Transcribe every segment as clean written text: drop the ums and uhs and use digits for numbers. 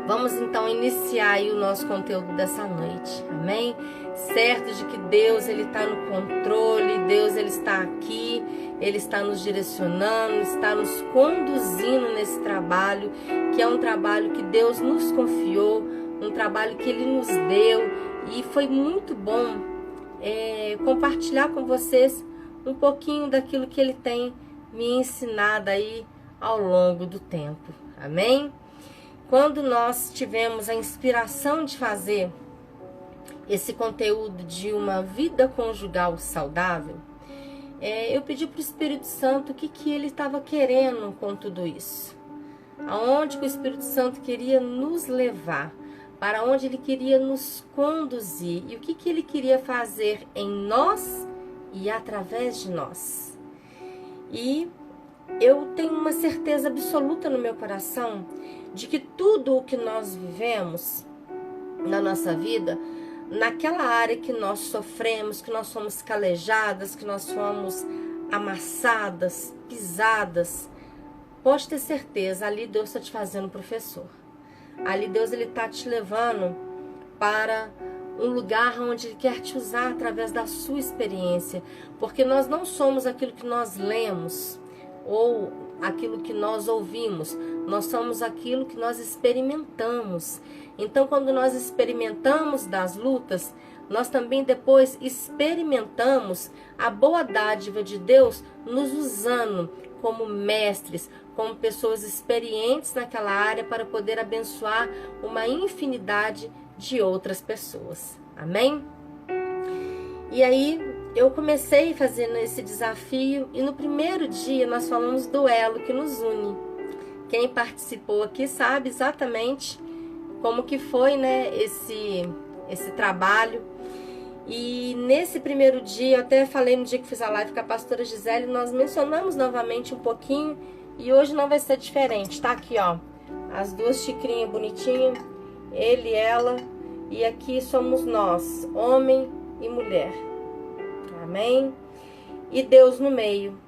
Vamos então iniciar aí o nosso conteúdo dessa noite, amém? Certo de que Deus, Ele está no controle, Deus, Ele está aqui, Ele está nos direcionando, está nos conduzindo nesse trabalho, que é um trabalho que Deus nos confiou, um trabalho que Ele nos deu, e foi muito bom compartilhar com vocês um pouquinho daquilo que Ele tem me ensinado aí ao longo do tempo, amém? Quando nós tivemos a inspiração de fazer esse conteúdo de uma vida conjugal saudável, eu pedi para o Espírito Santo o que ele estava querendo com tudo isso. Aonde que o Espírito Santo queria nos levar, para onde ele queria nos conduzir e o que ele queria fazer em nós e através de nós. E eu tenho uma certeza absoluta no meu coração de que tudo o que nós vivemos na nossa vida, naquela área que nós sofremos, que nós somos calejadas, que nós somos amassadas, pisadas, pode ter certeza, ali Deus está te fazendo professor. Ali Deus está te levando para um lugar onde Ele quer te usar através da sua experiência, porque nós não somos aquilo que nós lemos ou aquilo que nós ouvimos, nós somos aquilo que nós experimentamos. Então, quando nós experimentamos das lutas, nós também depois experimentamos a boa dádiva de Deus nos usando como mestres, como pessoas experientes naquela área para poder abençoar uma infinidade de outras pessoas. Amém? E aí, eu comecei fazendo esse desafio e no primeiro dia nós falamos do elo que nos une. Quem participou aqui sabe exatamente como que foi, né, esse trabalho. E nesse primeiro dia, eu até falei no dia que fiz a live com a pastora Gisele, nós mencionamos novamente um pouquinho e hoje não vai ser diferente. Tá aqui, ó, as duas xicrinhas bonitinhas, ele e ela, e aqui somos nós, homem e mulher. Amém? E Deus no meio.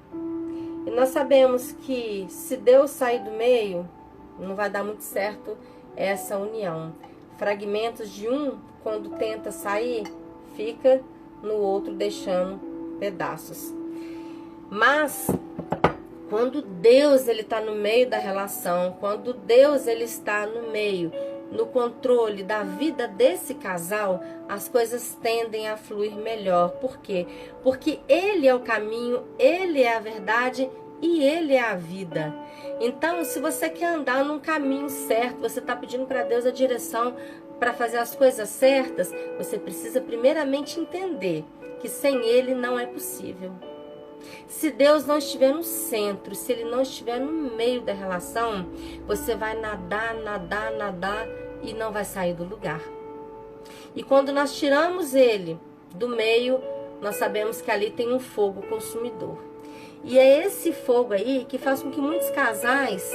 E nós sabemos que se Deus sair do meio, não vai dar muito certo essa união. Fragmentos de um, quando tenta sair, fica no outro deixando pedaços. Mas quando Deus está no meio da relação, quando Deus está no meio, no controle da vida desse casal, as coisas tendem a fluir melhor. Por quê? Porque Ele é o caminho, Ele é a verdade e Ele é a vida. Então, se você quer andar num caminho certo, você está pedindo para Deus a direção para fazer as coisas certas, você precisa primeiramente entender que sem Ele não é possível. Se Deus não estiver no centro, se Ele não estiver no meio da relação, você vai nadar e não vai sair do lugar. E quando nós tiramos Ele do meio, nós sabemos que ali tem um fogo consumidor. E é esse fogo aí que faz com que muitos casais,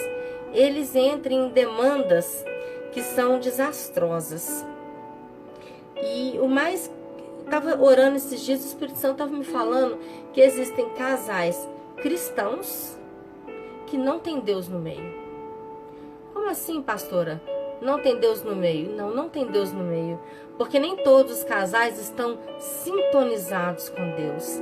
eles entrem em demandas que são desastrosas. E o mais... Estava orando esses dias, o Espírito Santo estava me falando que existem casais cristãos que não tem Deus no meio. Como assim, pastora? Não tem Deus no meio? Não, não tem Deus no meio. Porque nem todos os casais estão sintonizados com Deus.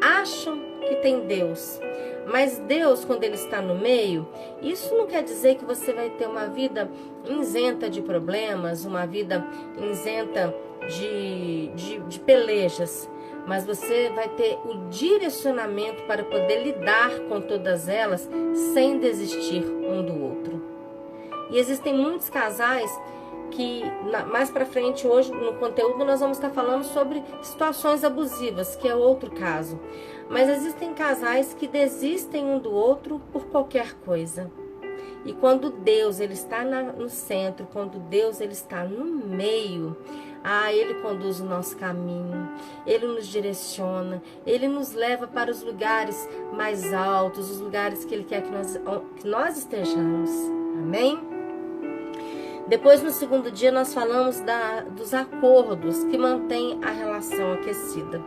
Acham que tem Deus. Mas Deus, quando Ele está no meio, isso não quer dizer que você vai ter uma vida isenta de problemas, uma vida isenta de pelejas, mas você vai ter o direcionamento para poder lidar com todas elas sem desistir um do outro. E existem muitos casais que mais para frente hoje no conteúdo nós vamos estar falando sobre situações abusivas, que é outro caso. Mas existem casais que desistem um do outro por qualquer coisa. E quando Deus ele está no centro, quando Deus ele está no meio, Ele conduz o nosso caminho, Ele nos direciona, Ele nos leva para os lugares mais altos, os lugares que Ele quer que nós estejamos. Amém? Depois, no segundo dia, nós falamos dos acordos que mantêm a relação aquecida.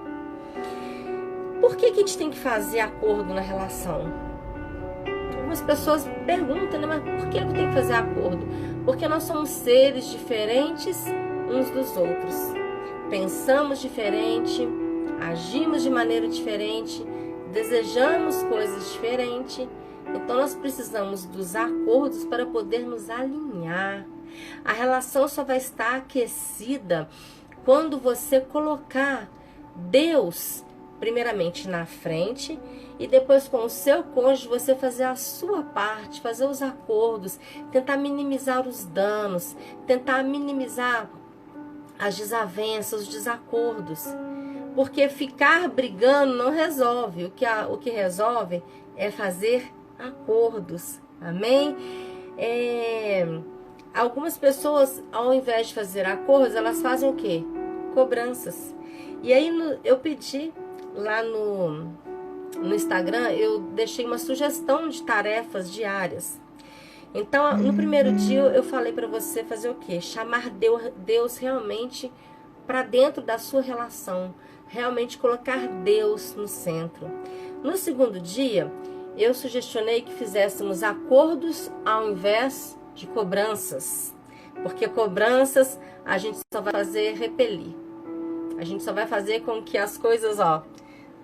Por que a gente tem que fazer acordo na relação? Algumas pessoas perguntam, né? Mas por que eu tenho que fazer acordo? Porque nós somos seres diferentes uns dos outros. Pensamos diferente, agimos de maneira diferente, desejamos coisas diferentes. Então nós precisamos dos acordos para poder nos alinhar. A relação só vai estar aquecida quando você colocar Deus primeiramente na frente e depois com o seu cônjuge você fazer a sua parte, fazer os acordos, tentar minimizar os danos, tentar minimizar as desavenças, os desacordos. Porque ficar brigando não resolve. O que resolve é fazer acordos. Amém? Algumas pessoas, ao invés de fazer acordos, elas fazem o quê? Cobranças. E aí eu pedi lá no Instagram, eu deixei uma sugestão de tarefas diárias. Então, no primeiro dia eu falei para você fazer o quê? Chamar Deus realmente para dentro da sua relação. Realmente colocar Deus no centro. No segundo dia, eu sugestionei que fizéssemos acordos ao invés de cobranças. Porque cobranças a gente só vai fazer repelir. A gente só vai fazer com que as coisas,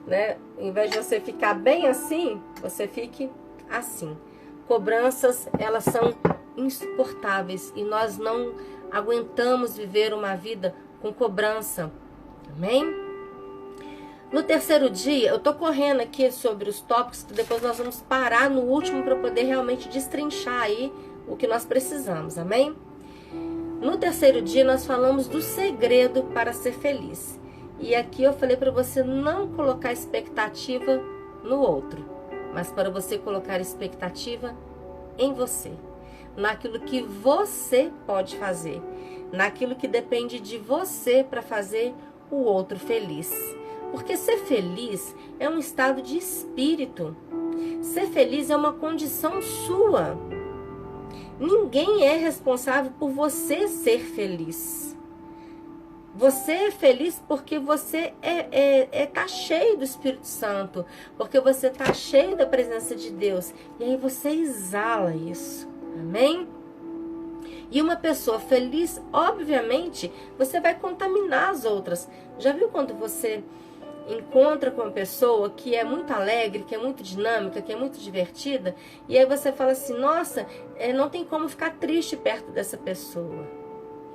né? Em vez de você ficar bem assim, você fique assim. Cobranças, elas são insuportáveis e nós não aguentamos viver uma vida com cobrança. Amém? No terceiro dia, eu tô correndo aqui sobre os tópicos que depois nós vamos parar no último para poder realmente destrinchar aí o que nós precisamos. Amém? No terceiro dia, nós falamos do segredo para ser feliz. E aqui eu falei para você não colocar expectativa no outro, mas para você colocar expectativa em você, naquilo que você pode fazer, naquilo que depende de você para fazer o outro feliz. Porque ser feliz é um estado de espírito. Ser feliz é uma condição sua. Ninguém é responsável por você ser feliz. Você é feliz porque você tá cheio do Espírito Santo, porque você está cheio da presença de Deus. E aí você exala isso. Amém? E uma pessoa feliz, obviamente, você vai contaminar as outras. Já viu quando você encontra com uma pessoa que é muito alegre, que é muito dinâmica, que é muito divertida, e aí você fala assim, nossa, não tem como ficar triste perto dessa pessoa.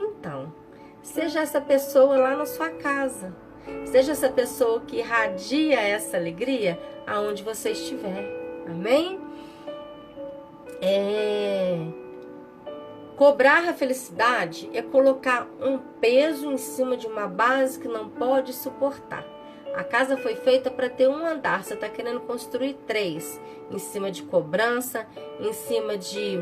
Então, seja essa pessoa lá na sua casa. Seja essa pessoa que irradia essa alegria aonde você estiver. Amém? Cobrar a felicidade é colocar um peso em cima de uma base que não pode suportar. A casa foi feita para ter um andar, você está querendo construir 3, em cima de cobrança, em cima de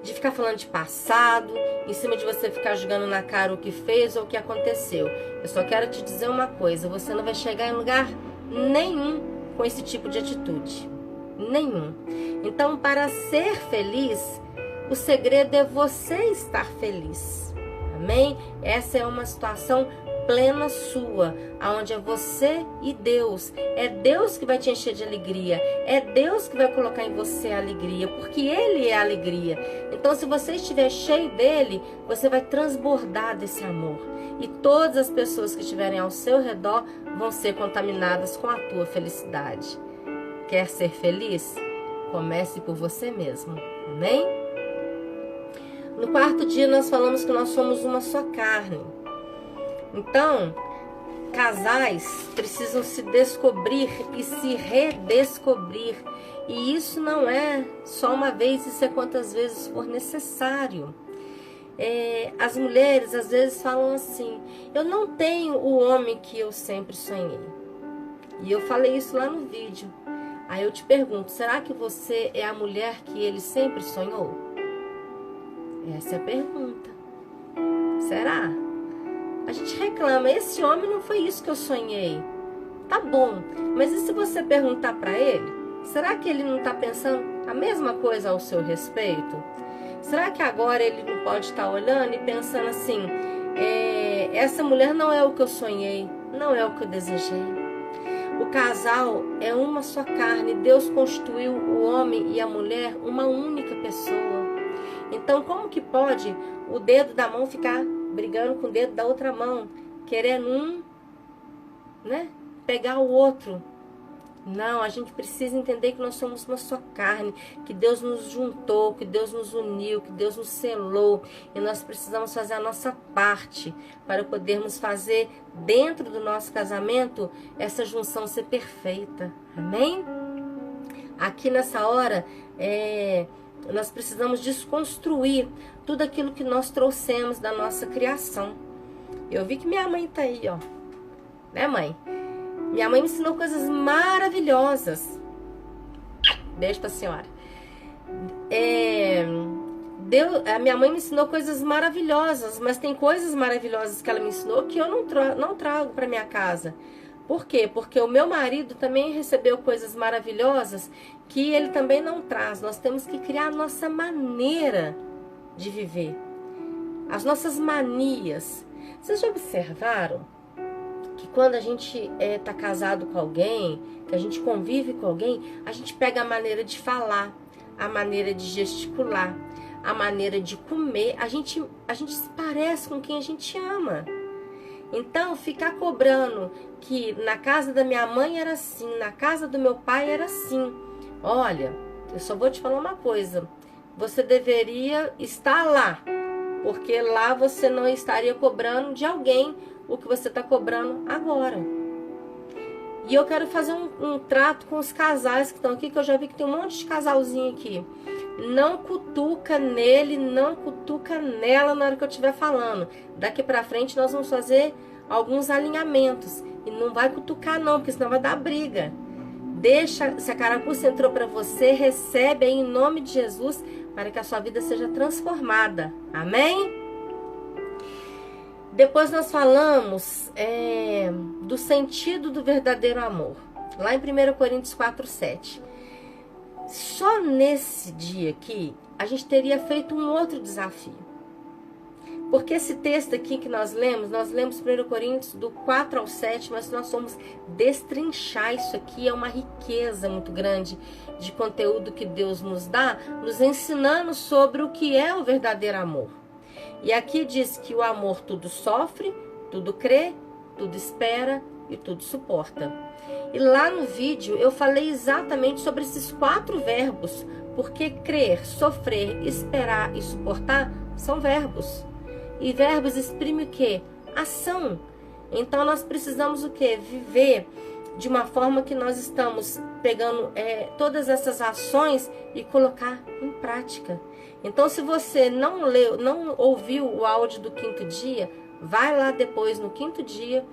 ficar falando de passado, em cima de você ficar jogando na cara o que fez ou o que aconteceu. Eu só quero te dizer uma coisa, você não vai chegar em lugar nenhum com esse tipo de atitude. Nenhum. Então, para ser feliz, o segredo é você estar feliz. Amém? Essa é uma situação plena sua, aonde é você e Deus. É Deus que vai te encher de alegria. É Deus que vai colocar em você a alegria, porque Ele é a alegria. Então, se você estiver cheio dele, você vai transbordar desse amor. E todas as pessoas que estiverem ao seu redor vão ser contaminadas com a tua felicidade. Quer ser feliz? Comece por você mesmo. Amém? No quarto dia nós falamos que nós somos uma só carne. Então, casais precisam se descobrir e se redescobrir. E isso não é só uma vez, isso é quantas vezes for necessário. As mulheres às vezes falam assim, eu não tenho o homem que eu sempre sonhei. E eu falei isso lá no vídeo. Aí eu te pergunto, será que você é a mulher que ele sempre sonhou? Essa é a pergunta. Será? A gente reclama, esse homem não foi isso que eu sonhei. Tá bom, mas e se você perguntar para ele? Será que ele não está pensando a mesma coisa ao seu respeito? Será que agora ele não pode estar olhando e pensando assim, essa mulher não é o que eu sonhei, não é o que eu desejei? O casal é uma só carne, Deus constituiu o homem e a mulher uma única pessoa. Então, como que pode o dedo da mão ficar brigando com o dedo da outra mão, querendo pegar o outro? Não, a gente precisa entender que nós somos uma só carne, que Deus nos juntou, que Deus nos uniu, que Deus nos selou, e nós precisamos fazer a nossa parte para podermos fazer dentro do nosso casamento essa junção ser perfeita. Amém? Aqui nessa hora, nós precisamos desconstruir tudo aquilo que nós trouxemos da nossa criação. Eu vi que minha mãe tá aí, ó. Né, mãe? Minha mãe me ensinou coisas maravilhosas. Beijo pra senhora. A minha mãe me ensinou coisas maravilhosas, mas tem coisas maravilhosas que ela me ensinou que eu não trago para minha casa. Por quê? Porque o meu marido também recebeu coisas maravilhosas que ele também não traz. Nós temos que criar a nossa maneira de viver, as nossas manias. Vocês já observaram que quando a gente tá casado com alguém, que a gente convive com alguém, a gente pega a maneira de falar, a maneira de gesticular, a maneira de comer, a gente se parece com quem a gente ama. Então, ficar cobrando que na casa da minha mãe era assim, na casa do meu pai era assim. Olha, eu só vou te falar uma coisa. Você deveria estar lá, porque lá você não estaria cobrando de alguém o que você está cobrando agora. E eu quero fazer um trato com os casais que estão aqui, que eu já vi que tem um monte de casalzinho aqui. Não cutuca nele, não cutuca nela na hora que eu estiver falando. Daqui pra frente nós vamos fazer alguns alinhamentos. E não vai cutucar não, porque senão vai dar briga. Deixa, se a carapuça entrou para você, recebe aí em nome de Jesus, para que a sua vida seja transformada. Amém? Depois nós falamos do sentido do verdadeiro amor. Lá em 1 Coríntios 4:7. Só nesse dia aqui, a gente teria feito um outro desafio. Porque esse texto aqui que nós lemos 1 Coríntios do 4 ao 7, mas nós vamos destrinchar isso aqui. É uma riqueza muito grande de conteúdo que Deus nos dá, nos ensinando sobre o que é o verdadeiro amor. E aqui diz que o amor tudo sofre, tudo crê, tudo espera e tudo suporta. E lá no vídeo eu falei exatamente sobre esses 4 verbos, porque crer, sofrer, esperar e suportar são verbos. E verbos exprimem o quê? Ação. Então nós precisamos o quê? Viver de uma forma que nós estamos pegando todas essas ações e colocar em prática. Então, se você não ouviu o áudio do 5º dia, vai lá depois no 5º dia,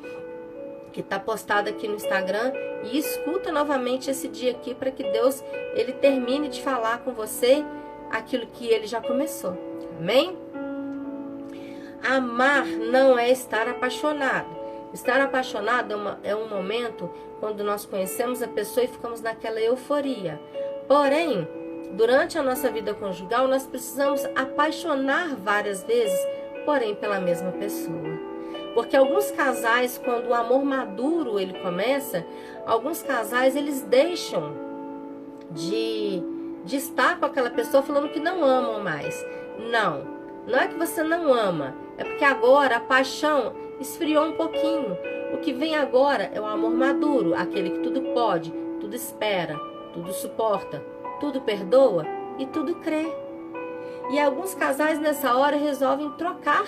que está postado aqui no Instagram, e escuta novamente esse dia aqui para que Deus ele termine de falar com você aquilo que ele já começou. Amém? Amar não é estar apaixonado. Estar apaixonado é um momento quando nós conhecemos a pessoa e ficamos naquela euforia. Porém, durante a nossa vida conjugal, nós precisamos apaixonar várias vezes, porém pela mesma pessoa. Porque alguns casais, quando o amor maduro ele começa, alguns casais eles deixam de estar com aquela pessoa falando que não amam mais. Não é que você não ama, é porque agora a paixão esfriou um pouquinho. O que vem agora é o amor maduro, aquele que tudo pode, tudo espera, tudo suporta, tudo perdoa e tudo crê. E alguns casais nessa hora resolvem trocar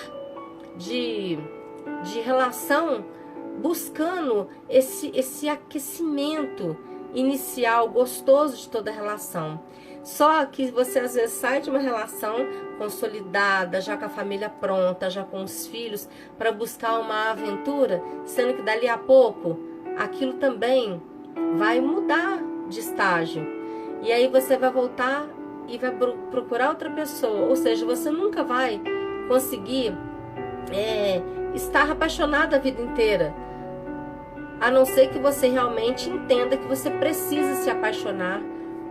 de relação, buscando esse aquecimento inicial gostoso de toda relação. Só que você às vezes sai de uma relação consolidada, já com a família pronta, já com os filhos, para buscar uma aventura, sendo que dali a pouco aquilo também vai mudar de estágio. E aí você vai voltar e vai procurar outra pessoa. Ou seja, você nunca vai conseguir estar apaixonado a vida inteira. A não ser que você realmente entenda que você precisa se apaixonar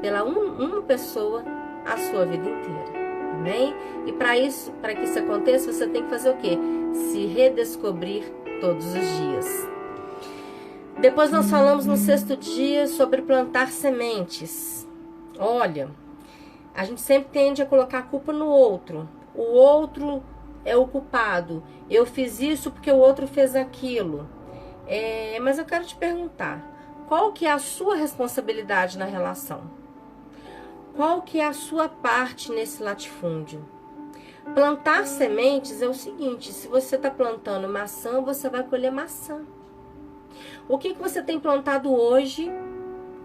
pela uma pessoa a sua vida inteira. Amém? E para que isso aconteça, você tem que fazer o quê? Se redescobrir todos os dias. Depois nós falamos no 6º dia sobre plantar sementes. Olha, A gente sempre tende a colocar a culpa no outro. O outro é o culpado. Eu fiz isso porque o outro fez aquilo. Mas eu quero te perguntar, qual que é a sua responsabilidade na relação? Qual que é a sua parte nesse latifúndio? Plantar sementes é o seguinte, se você está plantando maçã, você vai colher maçã. O que você tem plantado hoje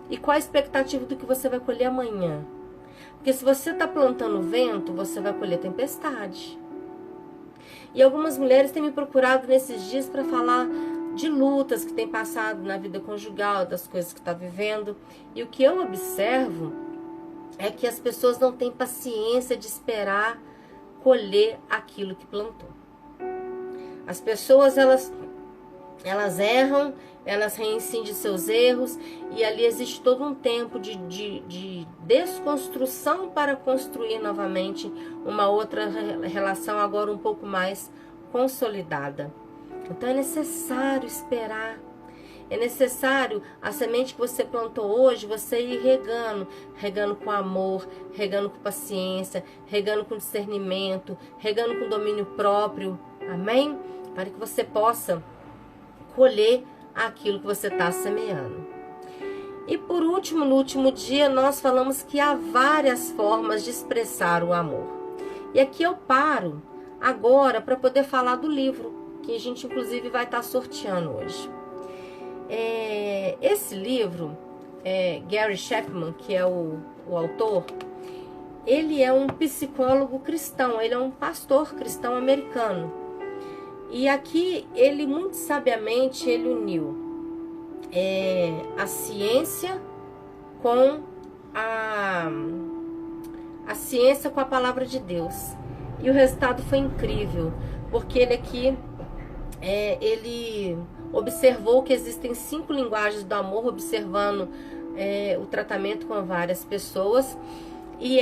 e qual a expectativa do que você vai colher amanhã? Porque se você está plantando vento, você vai colher tempestade. E algumas mulheres têm me procurado nesses dias para falar de lutas que têm passado na vida conjugal, das coisas que está vivendo. E o que eu observo é que as pessoas não têm paciência de esperar colher aquilo que plantou. As pessoas, elas erram, elas reincidem seus erros, e ali existe todo um tempo de desconstrução para construir novamente uma outra relação, agora um pouco mais consolidada. Então é necessário esperar. É necessário a semente que você plantou hoje, você ir regando com amor, regando com paciência, regando com discernimento, regando com domínio próprio, amém? Para que você possa colher aquilo que você está semeando. E por último, no último dia, nós falamos que há várias formas de expressar o amor. E aqui eu paro agora para poder falar do livro, que a gente inclusive vai estar sorteando hoje. Esse livro, Gary Chapman, que é o autor, ele é um psicólogo cristão, ele é um pastor cristão americano. E aqui ele muito sabiamente ele uniu a ciência com a ciência com a palavra de Deus. E o resultado foi incrível, porque ele aqui ele observou que existem 5 linguagens do amor, observando o tratamento com várias pessoas. E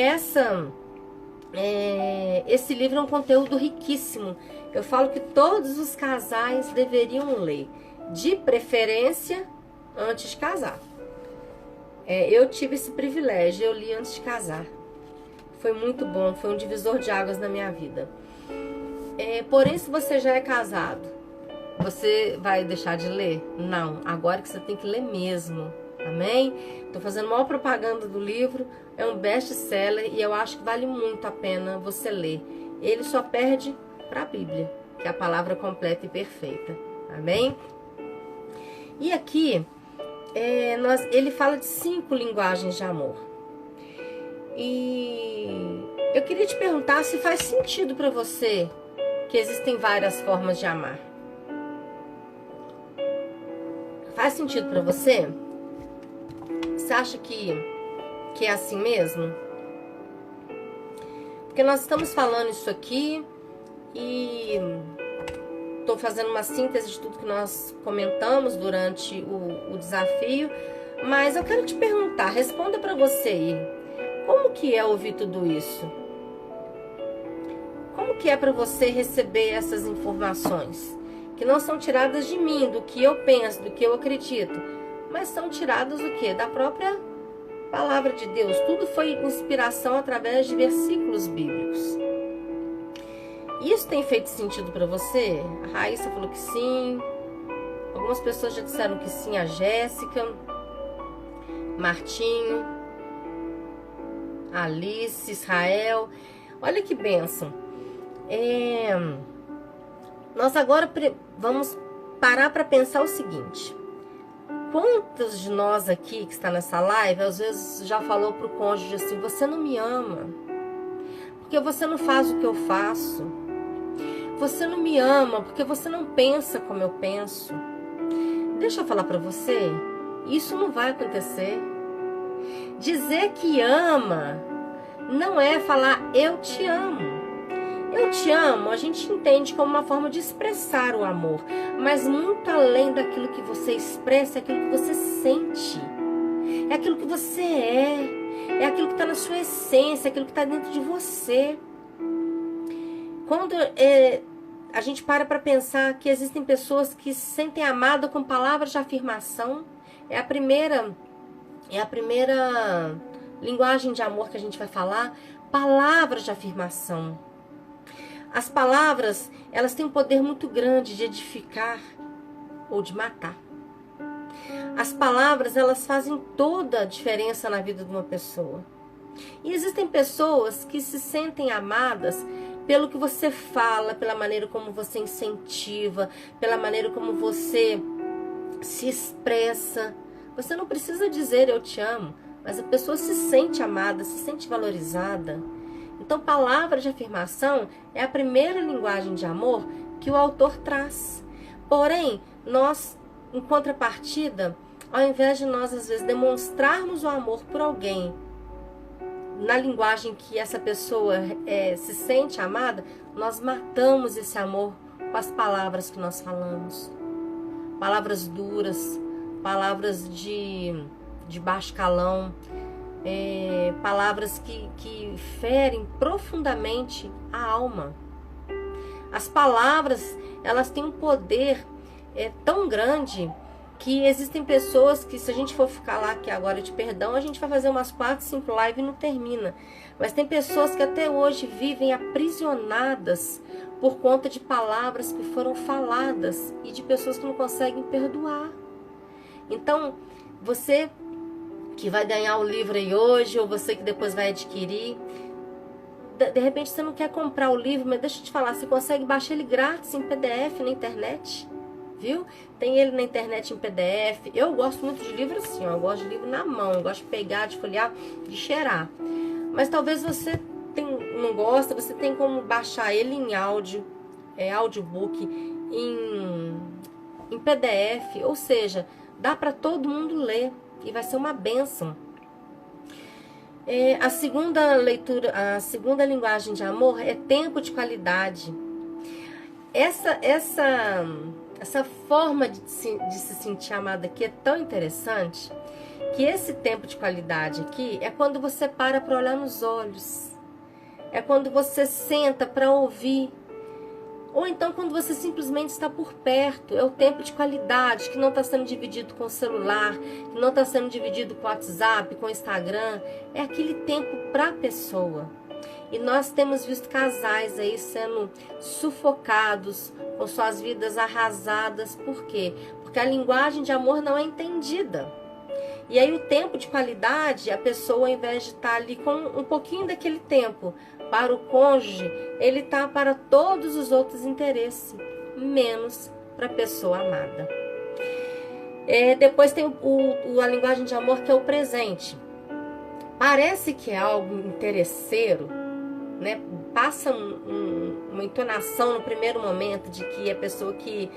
esse livro é um conteúdo riquíssimo. Eu falo que todos os casais deveriam ler, de preferência antes de casar. Eu tive esse privilégio, eu li antes de casar. Foi muito bom, foi um divisor de águas na minha vida. Porém, se você já é casado, você vai deixar de ler? Não, agora que você tem que ler mesmo, amém? Estou fazendo maior propaganda do livro, é um best-seller e eu acho que vale muito a pena você ler. Ele só perde para a Bíblia, que é a palavra completa e perfeita, amém? E aqui, ele fala de 5 linguagens de amor. E eu queria te perguntar se faz sentido para você que existem várias formas de amar. Faz sentido para você? Você acha que é assim mesmo? Porque nós estamos falando isso aqui e estou fazendo uma síntese de tudo que nós comentamos durante o desafio, mas eu quero te perguntar, responda para você aí, como que é ouvir tudo isso? Como que é para você receber essas informações? Que não são tiradas de mim, do que eu penso, do que eu acredito, mas são tiradas do quê? Da própria palavra de Deus. Tudo foi inspiração através de versículos bíblicos. Isso tem feito sentido para você? A Raíssa falou que sim. Algumas pessoas já disseram que sim, a Jéssica, Martinho, Alice, Israel. Olha que bênção. Nós agora vamos parar para pensar o seguinte. Quantos de nós aqui que está nessa live, às vezes já falou para o cônjuge assim, você não me ama, porque você não faz o que eu faço. Você não me ama, porque você não pensa como eu penso. Deixa eu falar para você, isso não vai acontecer. Dizer que ama não é falar eu te amo. Eu te amo, a gente entende como uma forma de expressar o amor, mas muito além daquilo que você expressa, é aquilo que você sente, é aquilo que você é aquilo que está na sua essência, é aquilo que está dentro de você. Quando a gente para pensar que existem pessoas que se sentem amadas com palavras de afirmação, é a primeira linguagem de amor que a gente vai falar, palavras de afirmação. As palavras, elas têm um poder muito grande de edificar ou de matar. As palavras, elas fazem toda a diferença na vida de uma pessoa. E existem pessoas que se sentem amadas pelo que você fala, pela maneira como você incentiva, pela maneira como você se expressa. Você não precisa dizer eu te amo, mas a pessoa se sente amada, se sente valorizada. Então, palavra de afirmação é a primeira linguagem de amor que o autor traz. Porém, nós, em contrapartida, ao invés de nós, às vezes, demonstrarmos o amor por alguém na linguagem que essa pessoa se sente amada, nós matamos esse amor com as palavras que nós falamos. Palavras duras, palavras de baixo calão, palavras que ferem profundamente a alma. As palavras, elas têm um poder tão grande que existem pessoas que, se a gente for ficar lá aqui agora de perdão, a gente vai fazer umas 4, 5 lives e não termina. Mas tem pessoas que até hoje vivem aprisionadas por conta de palavras que foram faladas e de pessoas que não conseguem perdoar. Então, você que vai ganhar o livro aí hoje, ou você que depois vai adquirir, de repente você não quer comprar o livro, mas deixa eu te falar, você consegue baixar ele grátis em PDF na internet, viu? Tem ele na internet em PDF. Eu gosto muito de livro assim, ó, eu gosto de livro na mão, eu gosto de pegar, de folhear, de cheirar. Mas talvez você não gosta, você tem como baixar ele em áudio, audiobook, em PDF, ou seja, dá para todo mundo ler e vai ser uma bênção. A segunda leitura, a segunda linguagem de amor é tempo de qualidade. Essa forma de se sentir amada aqui é tão interessante, que esse tempo de qualidade aqui é quando você para olhar nos olhos, é quando você senta para ouvir, ou então quando você simplesmente está por perto. É o tempo de qualidade que não está sendo dividido com o celular, que não está sendo dividido com o WhatsApp, com o Instagram. É aquele tempo para a pessoa. E nós temos visto casais aí sendo sufocados, com suas vidas arrasadas. Por quê? Porque a linguagem de amor não é entendida. E aí o tempo de qualidade, a pessoa, ao invés de estar ali com um pouquinho daquele tempo para o cônjuge, ele está para todos os outros interesses, menos para a pessoa amada. Depois tem a linguagem de amor, que é o presente. Parece que é algo interesseiro, né? Passa uma entonação no primeiro momento de que é pessoa que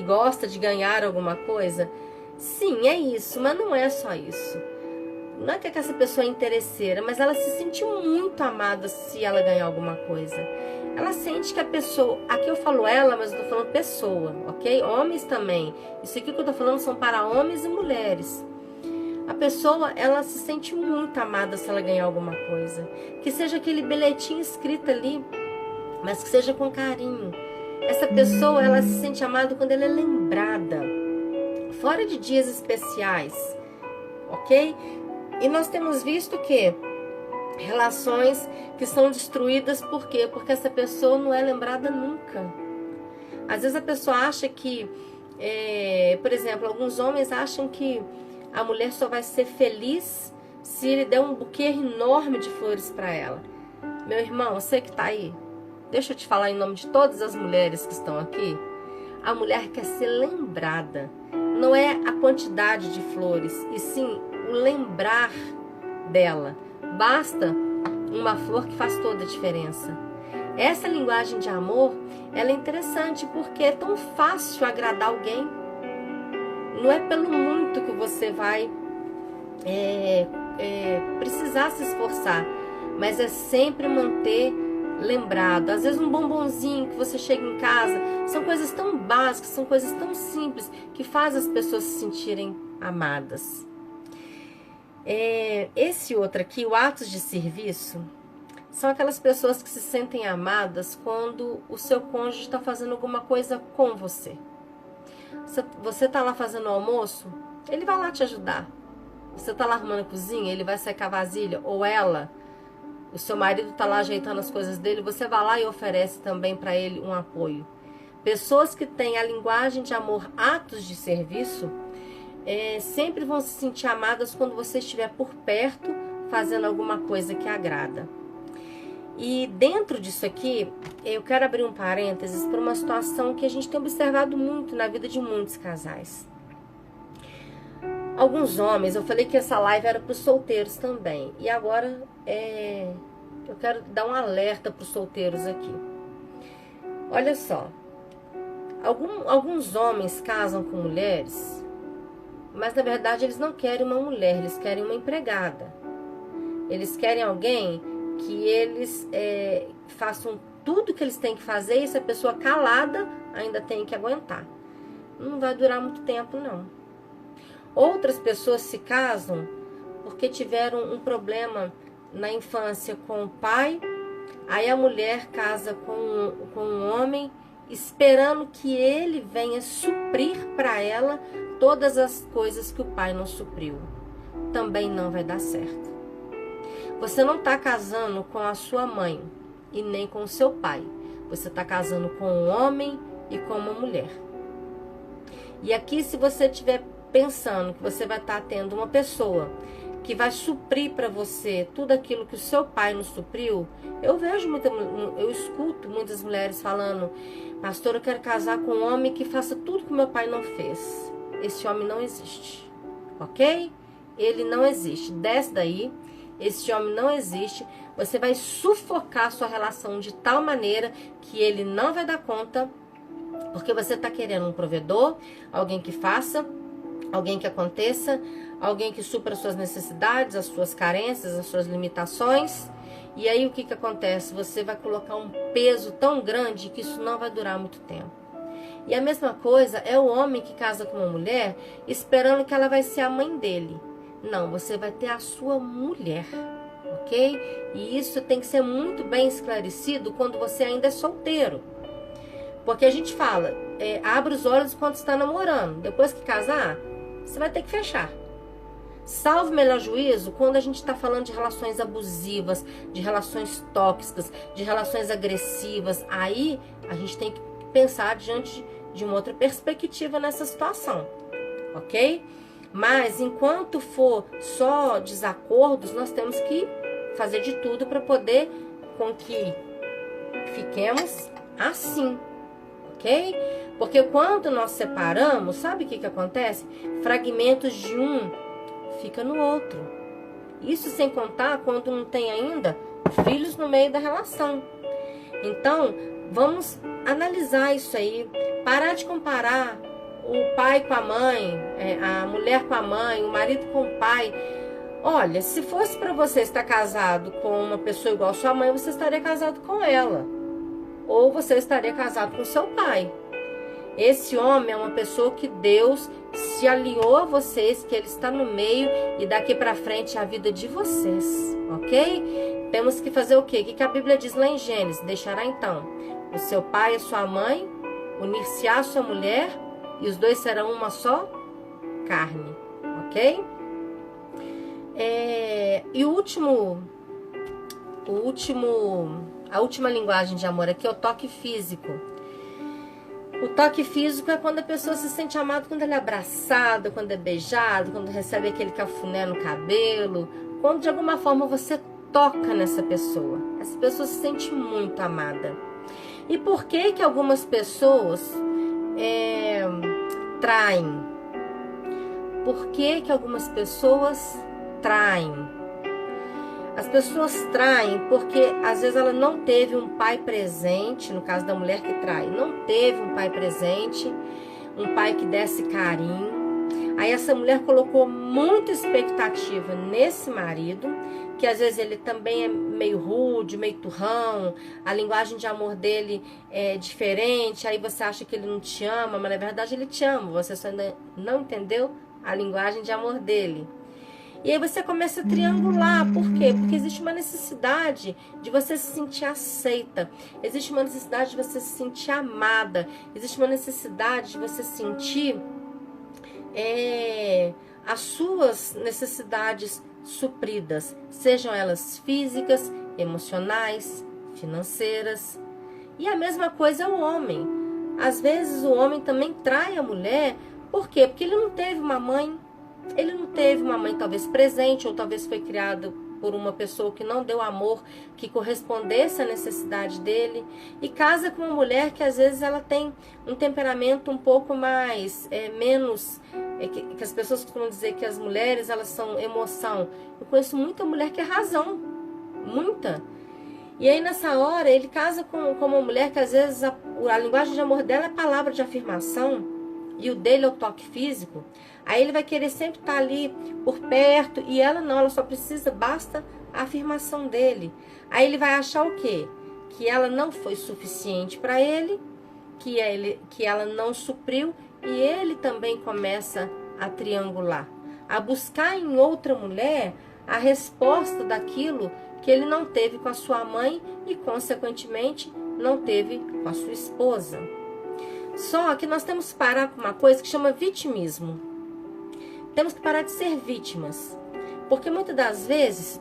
gosta de ganhar alguma coisa. Sim, é isso, mas não é só isso. Não é que essa pessoa é interesseira, mas ela se sente muito amada se ela ganhar alguma coisa. Ela sente que a pessoa... Aqui eu falo ela, mas eu tô falando pessoa, ok? Homens também. Isso aqui que eu tô falando são para homens e mulheres. A pessoa, ela se sente muito amada se ela ganhar alguma coisa. Que seja aquele bilhetinho escrito ali, mas que seja com carinho. Essa pessoa, ela se sente amada quando ela é lembrada, fora de dias especiais, ok? E nós temos visto que relações que são destruídas, por quê? Porque essa pessoa não é lembrada nunca. Às vezes a pessoa acha que, por exemplo, alguns homens acham que a mulher só vai ser feliz se ele der um buquê enorme de flores para ela. Meu irmão, você que está aí, deixa eu te falar em nome de todas as mulheres que estão aqui. A mulher quer ser lembrada. Não é a quantidade de flores, e sim o lembrar dela. Basta uma flor que faz toda a diferença. Essa linguagem de amor, ela é interessante porque é tão fácil agradar alguém. Não é pelo muito que você vai precisar se esforçar, mas é sempre manter lembrado. Às vezes um bombonzinho que você chega em casa, são coisas tão básicas, são coisas tão simples que faz as pessoas se sentirem amadas. Esse outro aqui, o atos de serviço, são aquelas pessoas que se sentem amadas quando o seu cônjuge está fazendo alguma coisa com você. Você está lá fazendo o almoço, ele vai lá te ajudar. Você tá lá arrumando a cozinha, ele vai secar a vasilha, ou ela, o seu marido tá lá ajeitando as coisas dele, você vai lá e oferece também para ele um apoio. Pessoas que têm a linguagem de amor, atos de serviço, sempre vão se sentir amadas quando você estiver por perto fazendo alguma coisa que agrada. E dentro disso aqui, eu quero abrir um parênteses para uma situação que a gente tem observado muito na vida de muitos casais. Alguns homens, eu falei que essa live era para os solteiros também. E agora eu quero dar um alerta para os solteiros aqui. Olha só, alguns homens casam com mulheres, mas na verdade eles não querem uma mulher, eles querem uma empregada. Eles querem alguém que eles façam tudo que eles têm que fazer e essa pessoa calada ainda tem que aguentar. Não vai durar muito tempo, não. Outras pessoas se casam porque tiveram um problema na infância com o pai, aí a mulher casa com um homem esperando que ele venha suprir para ela todas as coisas que o pai não supriu. Também não vai dar certo. Você não está casando com a sua mãe e nem com o seu pai. Você está casando com um homem e com uma mulher. E aqui, se você estiver pensando que você vai estar tendo uma pessoa que vai suprir para você tudo aquilo que o seu pai não supriu, eu escuto muitas mulheres falando: pastor, eu quero casar com um homem que faça tudo que meu pai não fez. Esse homem não existe, ok? Ele não existe. Desce daí. Esse homem não existe. Você vai sufocar sua relação de tal maneira que ele não vai dar conta, porque você está querendo um provedor, alguém que faça, alguém que aconteça, alguém que supra as suas necessidades, as suas carências, as suas limitações. E aí o que acontece? Você vai colocar um peso tão grande que isso não vai durar muito tempo. E a mesma coisa é o homem que casa com uma mulher esperando que ela vai ser a mãe dele. Não, você vai ter a sua mulher, ok? E isso tem que ser muito bem esclarecido quando você ainda é solteiro. Porque a gente fala, abre os olhos quando está namorando. Depois que casar, você vai ter que fechar. Salvo o melhor juízo quando a gente está falando de relações abusivas, de relações tóxicas, de relações agressivas. Aí a gente tem que pensar diante de uma outra perspectiva nessa situação, ok? Mas enquanto for só desacordos, nós temos que fazer de tudo para poder com que fiquemos assim, ok? Porque quando nós separamos, sabe o que acontece? Fragmentos de um fica no outro. Isso sem contar quando não tem ainda filhos no meio da relação. Então, vamos analisar isso aí, parar de comparar o pai com a mãe, a mulher com a mãe, o marido com o pai. Olha, se fosse para você estar casado com uma pessoa igual a sua mãe, você estaria casado com ela. Ou você estaria casado com seu pai. Esse homem é uma pessoa que Deus se alinhou a vocês, que ele está no meio e daqui para frente é a vida de vocês, ok? Temos que fazer o quê? O que a Bíblia diz lá em Gênesis? Deixará então o seu pai e a sua mãe, unir-se-á a sua mulher, e os dois serão uma só carne, ok? E a última linguagem de amor aqui é o toque físico. O toque físico é quando a pessoa se sente amada, quando ela é abraçada, quando é beijada, quando recebe aquele cafuné no cabelo, quando de alguma forma você toca nessa pessoa. Essa pessoa se sente muito amada. E por que que algumas pessoas traem? Por que que algumas pessoas traem? As pessoas traem porque às vezes ela não teve um pai presente, no caso da mulher que trai, não teve um pai presente, um pai que desse carinho. Aí essa mulher colocou muita expectativa nesse marido, que às vezes ele também é meio rude, meio turrão, a linguagem de amor dele é diferente, aí você acha que ele não te ama, mas na verdade ele te ama, você só ainda não entendeu a linguagem de amor dele. E aí você começa a triangular, por quê? Porque existe uma necessidade de você se sentir aceita, existe uma necessidade de você se sentir amada, existe uma necessidade de você sentir as suas necessidades supridas, sejam elas físicas, emocionais, financeiras. E a mesma coisa é o homem. Às vezes o homem também trai a mulher. Por quê? Porque ele não teve uma mãe. Ele não teve uma mãe talvez presente, ou talvez foi criado por uma pessoa que não deu amor que correspondesse à necessidade dele, e casa com uma mulher que às vezes ela tem um temperamento um pouco mais, menos, que as pessoas costumam dizer que as mulheres elas são emoção. Eu conheço muita mulher que é razão, muita. E aí nessa hora ele casa com uma mulher que às vezes a linguagem de amor dela é palavra de afirmação, e o dele é o toque físico. Aí ele vai querer sempre estar ali por perto, e ela não, ela só precisa, basta a afirmação dele. Aí ele vai achar o quê? Que ela não foi suficiente para ele, que ela não supriu, e ele também começa a triangular, a buscar em outra mulher a resposta daquilo que ele não teve com a sua mãe e, consequentemente, não teve com a sua esposa. Só que nós temos que parar com uma coisa que chama vitimismo. Temos que parar de ser vítimas. Porque muitas das vezes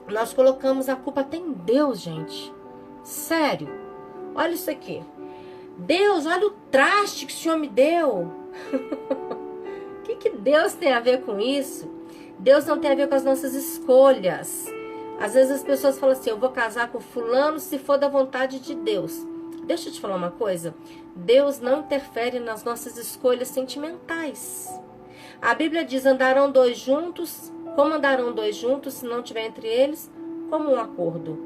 nós colocamos a culpa até em Deus, gente. Sério. Olha isso aqui. Deus, olha o traste que o Senhor me deu. O que Deus tem a ver com isso? Deus não tem a ver com as nossas escolhas. Às vezes as pessoas falam assim, eu vou casar com fulano se for da vontade de Deus. Deixa eu te falar uma coisa. Deus não interfere nas nossas escolhas sentimentais. A Bíblia diz, andarão dois juntos. Como andarão dois juntos se não tiver entre eles comum acordo?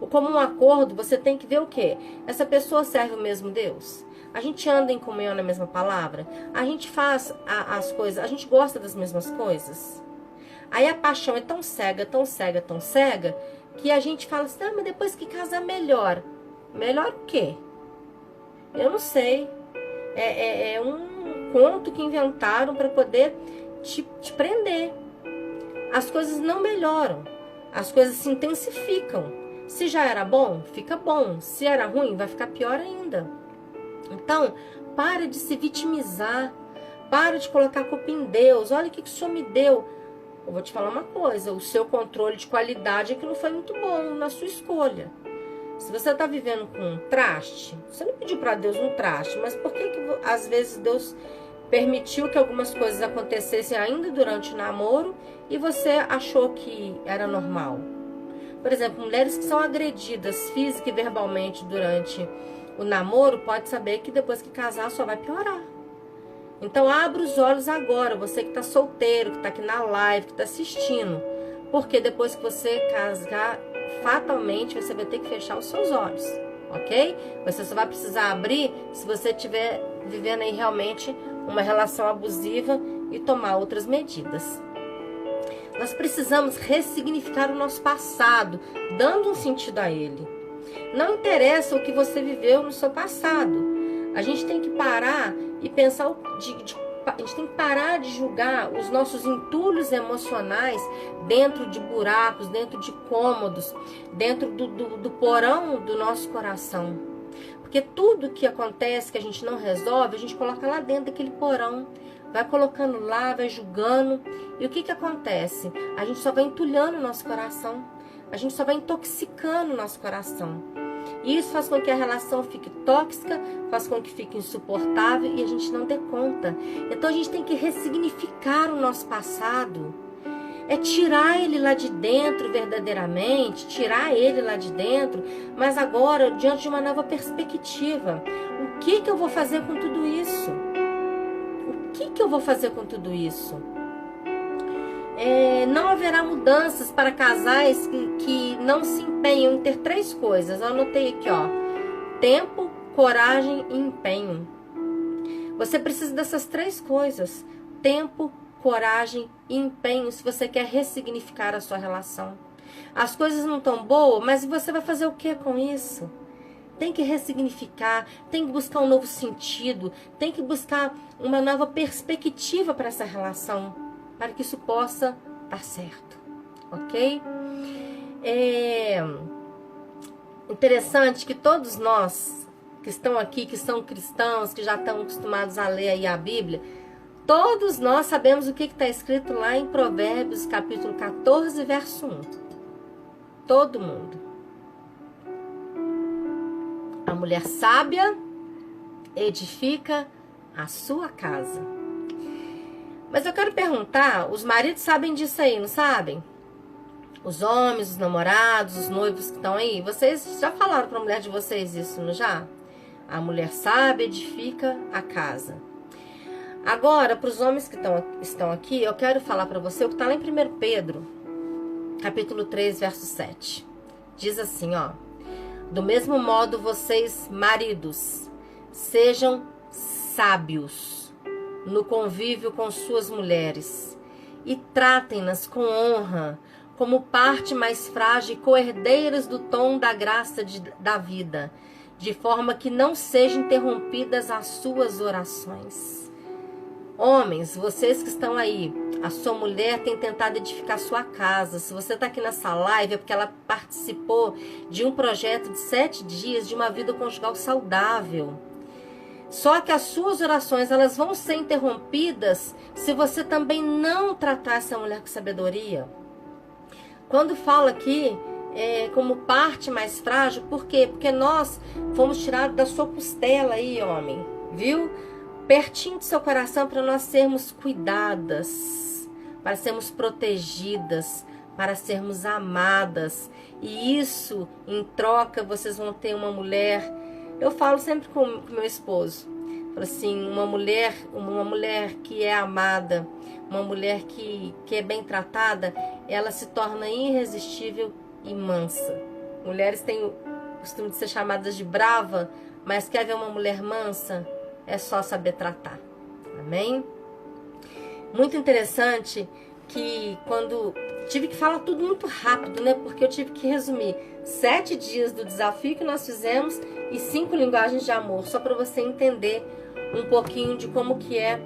O comum acordo, você tem que ver o quê? Essa pessoa serve o mesmo Deus? A gente anda em comunhão na mesma palavra? A gente faz as coisas, a gente gosta das mesmas coisas? Aí a paixão é tão cega, tão cega, tão cega, que a gente fala assim, mas depois que casar melhor. Melhor o quê? Eu não sei. É um conto que inventaram para poder te prender. As coisas não melhoram. As coisas se intensificam. Se já era bom, fica bom. Se era ruim, vai ficar pior ainda. Então, para de se vitimizar. Para de colocar a culpa em Deus. Olha o que o Senhor me deu. Eu vou te falar uma coisa. O seu controle de qualidade é que não foi muito bom na sua escolha. Se você está vivendo com um traste, você não pediu para Deus um traste, mas por que às vezes Deus permitiu que algumas coisas acontecessem ainda durante o namoro e você achou que era normal? Por exemplo, mulheres que são agredidas física e verbalmente durante o namoro, pode saber que depois que casar só vai piorar. Então abra os olhos agora, você que está solteiro, que está aqui na live, que está assistindo. Porque depois que você casar, fatalmente você vai ter que fechar os seus olhos, ok? Você só vai precisar abrir se você estiver vivendo aí realmente uma relação abusiva e tomar outras medidas. Nós precisamos ressignificar o nosso passado, dando um sentido a ele. Não interessa o que você viveu no seu passado. A gente tem que parar e pensar, a gente tem que parar de julgar os nossos entulhos emocionais dentro de buracos, dentro de cômodos, dentro do porão do nosso coração. Porque tudo que acontece, que a gente não resolve, a gente coloca lá dentro daquele porão. Vai colocando lá, vai julgando. E o que acontece? A gente só vai entulhando o nosso coração. A gente só vai intoxicando o nosso coração. E isso faz com que a relação fique tóxica, faz com que fique insuportável e a gente não dê conta. Então a gente tem que ressignificar o nosso passado. É tirar ele lá de dentro verdadeiramente, tirar ele lá de dentro, mas agora diante de uma nova perspectiva. O que eu vou fazer com tudo isso? O que eu vou fazer com tudo isso? Não haverá mudanças para casais que não se empenham em ter 3 coisas. Eu anotei aqui, ó. Tempo, coragem e empenho. Você precisa dessas 3 coisas. Tempo, coragem e empenho se você quer ressignificar a sua relação. As coisas não estão boas, mas você vai fazer o que com isso? Tem que ressignificar, tem que buscar um novo sentido, tem que buscar uma nova perspectiva para essa relação, para que isso possa dar certo, ok? É interessante que todos nós que estão aqui, que são cristãos, que já estão acostumados a ler aí a Bíblia, Todos nós sabemos o que está escrito lá em Provérbios, capítulo 14, verso 1. Todo mundo. A mulher sábia edifica a sua casa. Mas eu quero perguntar, os maridos sabem disso aí, não sabem? Os homens, os namorados, os noivos que estão aí, vocês já falaram para a mulher de vocês isso, não já? A mulher sábia edifica a casa. Agora, para os homens que estão aqui, eu quero falar para você o que está lá em 1 Pedro, capítulo 3, verso 7. Diz assim, ó: do mesmo modo, vocês, maridos, sejam sábios no convívio com suas mulheres e tratem-nas com honra, como parte mais frágil e co-herdeiras do tom da graça da vida, de forma que não sejam interrompidas as suas orações. Homens, vocês que estão aí, a sua mulher tem tentado edificar sua casa. Se você está aqui nessa live é porque ela participou de um projeto de 7 dias de uma vida conjugal saudável. Só que as suas orações, elas vão ser interrompidas se você também não tratar essa mulher com sabedoria. Quando fala aqui como parte mais frágil, por quê? Porque nós fomos tirados da sua costela aí, homem, viu? Pertinho do seu coração, para nós sermos cuidadas, para sermos protegidas, para sermos amadas. E isso, em troca, vocês vão ter uma mulher. Eu falo sempre com meu esposo, falo assim, uma mulher que é amada, uma mulher que é bem tratada, ela se torna irresistível e mansa. Mulheres têm o costume de ser chamadas de brava, mas quer ver uma mulher mansa? É só saber tratar. Amém? Muito interessante que quando tive que falar tudo muito rápido, né? Porque eu tive que resumir 7 dias do desafio que nós fizemos e 5 linguagens de amor, só para você entender um pouquinho de como que é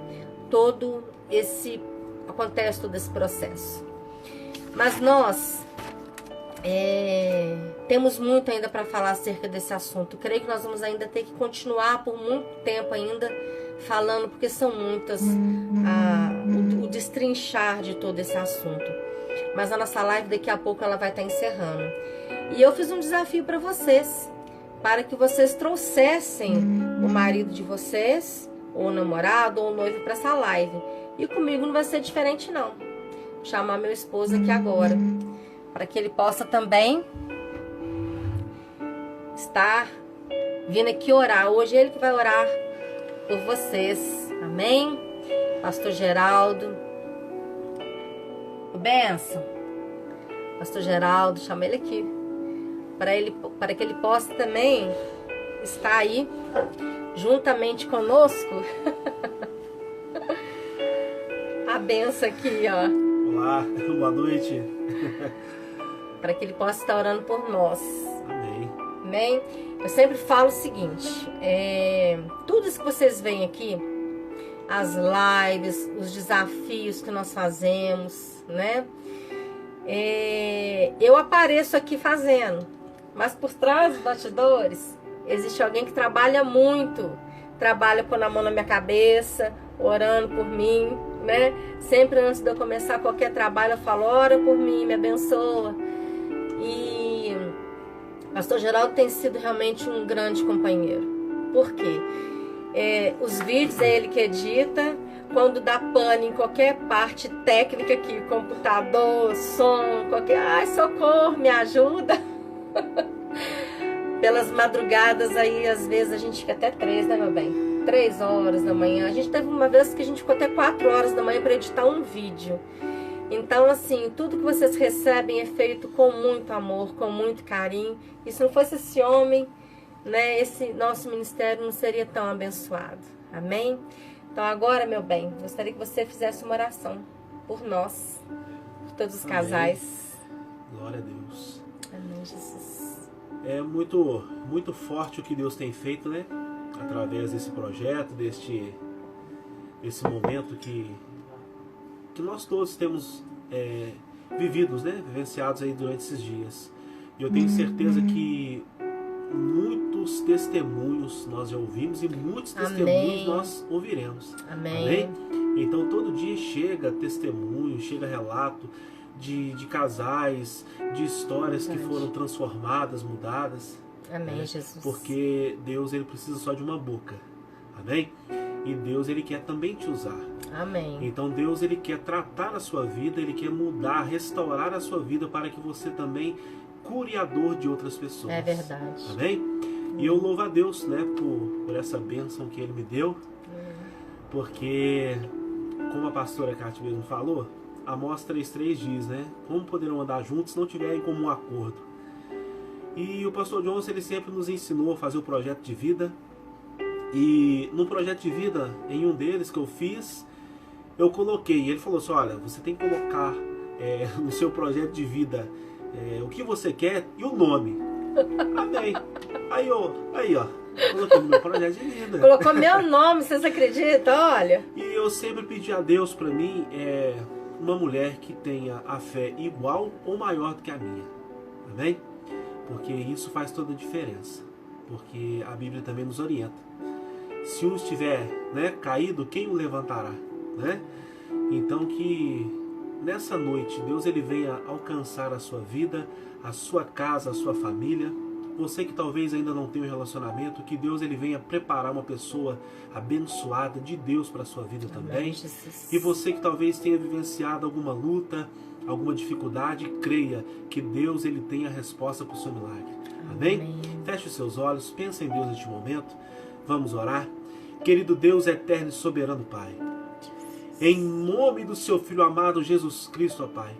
todo esse contexto desse processo. Mas nós temos muito ainda para falar acerca desse assunto. Creio que nós vamos ainda ter que continuar por muito tempo ainda falando, porque são muitas o destrinchar de todo esse assunto. Mas a nossa live daqui a pouco ela vai estar encerrando. E eu fiz um desafio para vocês, para que vocês trouxessem o marido de vocês, ou o namorado, ou o noivo para essa live. E comigo não vai ser diferente não. Vou chamar meu esposo aqui agora, para que ele possa também estar vindo aqui orar. Hoje é ele que vai orar por vocês. Amém? Pastor Geraldo. Benção. Pastor Geraldo, chama ele aqui. Para que ele possa também estar aí juntamente conosco. A benção aqui, ó. Olá, boa noite. Para que ele possa estar orando por nós. Amém. Amém? Eu sempre falo o seguinte, tudo isso que vocês veem aqui, as lives, os desafios que nós fazemos, né? Eu apareço aqui fazendo, mas por trás dos bastidores existe alguém que trabalha muito, trabalha pondo a mão na minha cabeça, orando por mim, né? Sempre antes de eu começar qualquer trabalho eu falo, ora por mim, me abençoa. E Pastor Geraldo tem sido realmente um grande companheiro. Por quê? Os vídeos é ele que edita. Quando dá pane em qualquer parte técnica aqui, computador, som, qualquer... Ai, socorro, me ajuda. Pelas madrugadas aí, às vezes a gente fica até 3, né, meu bem? 3 horas da manhã. A gente teve uma vez que a gente ficou até 4 horas da manhã para editar um vídeo. Então, assim, tudo que vocês recebem é feito com muito amor, com muito carinho. E se não fosse esse homem, né, esse nosso ministério não seria tão abençoado. Amém? Então agora, meu bem, gostaria que você fizesse uma oração por nós, por todos os casais. Glória a Deus. Amém, Jesus. É muito forte o que Deus tem feito, né? Através desse projeto, desse momento que nós todos temos vividos, né? Vivenciados aí durante esses dias. E eu tenho certeza que muitos testemunhos nós já ouvimos e muitos testemunhos nós ouviremos. Amém. Então todo dia chega testemunho, chega relato de casais, de histórias que foram transformadas, mudadas. Amém, Jesus. Porque Deus, ele precisa só de uma boca. Amém? E Deus, ele quer também te usar. Amém. Então Deus, ele quer tratar a sua vida, ele quer mudar, restaurar a sua vida para que você também cure a dor de outras pessoas. É verdade. Amém? E eu louvo a Deus, né, por essa bênção que ele me deu. Porque, como a pastora Cátia mesmo falou, Amós 3,3 diz, né? Como poderão andar juntos se não tiverem em comum acordo? E o pastor Johnson, ele sempre nos ensinou a fazer o projeto de vida. E no projeto de vida, em um deles que eu fiz, eu coloquei, ele falou assim, olha, você tem que colocar no seu projeto de vida o que você quer e o nome. Amém. Aí ó, coloquei no meu projeto de vida. Colocou meu nome, vocês acreditam? Olha. E eu sempre pedi a Deus para mim uma mulher que tenha a fé igual ou maior do que a minha. Amém? Porque isso faz toda a diferença. Porque a Bíblia também nos orienta. Se um estiver, né, caído, quem o levantará? Né? Então que nessa noite Deus, ele venha alcançar a sua vida, a sua casa, a sua família. Você que talvez ainda não tenha um relacionamento, que Deus, ele venha preparar uma pessoa abençoada de Deus para a sua vida também. E você que talvez tenha vivenciado alguma luta, alguma dificuldade, creia que Deus, ele tem a resposta para o seu milagre. Amém? Feche os seus olhos, pense em Deus neste momento. Vamos orar. Querido Deus eterno e soberano Pai, em nome do seu Filho amado Jesus Cristo, ó Pai,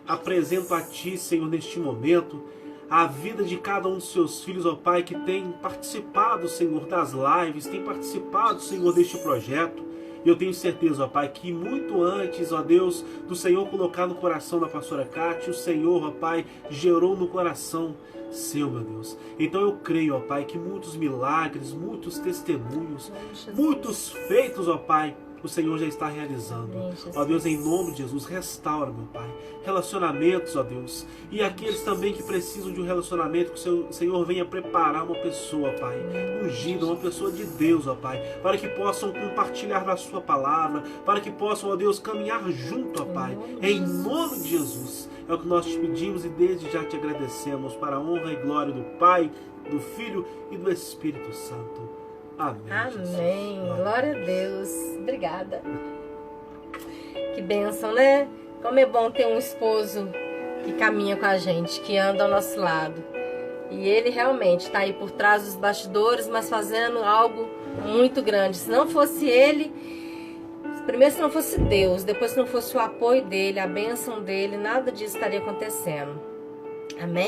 apresento a Ti, Senhor, neste momento, a vida de cada um dos seus filhos, ó Pai, que tem participado, Senhor, das lives, tem participado, Senhor, deste projeto. E eu tenho certeza, ó Pai, que muito antes, ó Deus, do Senhor colocar no coração da pastora Cátia, o Senhor, ó Pai, gerou no coração seu, meu Deus. Então eu creio, ó Pai, que muitos milagres, muitos testemunhos, muitos feitos, ó Pai, o Senhor já está realizando. Ó Deus, em nome de Jesus, restaura, meu Pai, relacionamentos, ó Deus, e aqueles também que precisam de um relacionamento, que o Senhor venha preparar uma pessoa, Pai, ungida, uma pessoa de Deus, ó Pai, para que possam compartilhar da sua palavra, para que possam, ó Deus, caminhar junto, ó Pai, em nome de Jesus. É o que nós te pedimos e desde já te agradecemos, para a honra e glória do Pai, do Filho e do Espírito Santo. Amém. Amém. Glória a Deus. Obrigada. Que bênção, né? Como é bom ter um esposo que caminha com a gente, que anda ao nosso lado. E ele realmente está aí por trás dos bastidores, mas fazendo algo muito grande. Se não fosse ele, primeiro se não fosse Deus, depois se não fosse o apoio dele, a bênção dele, nada disso estaria acontecendo. Amém?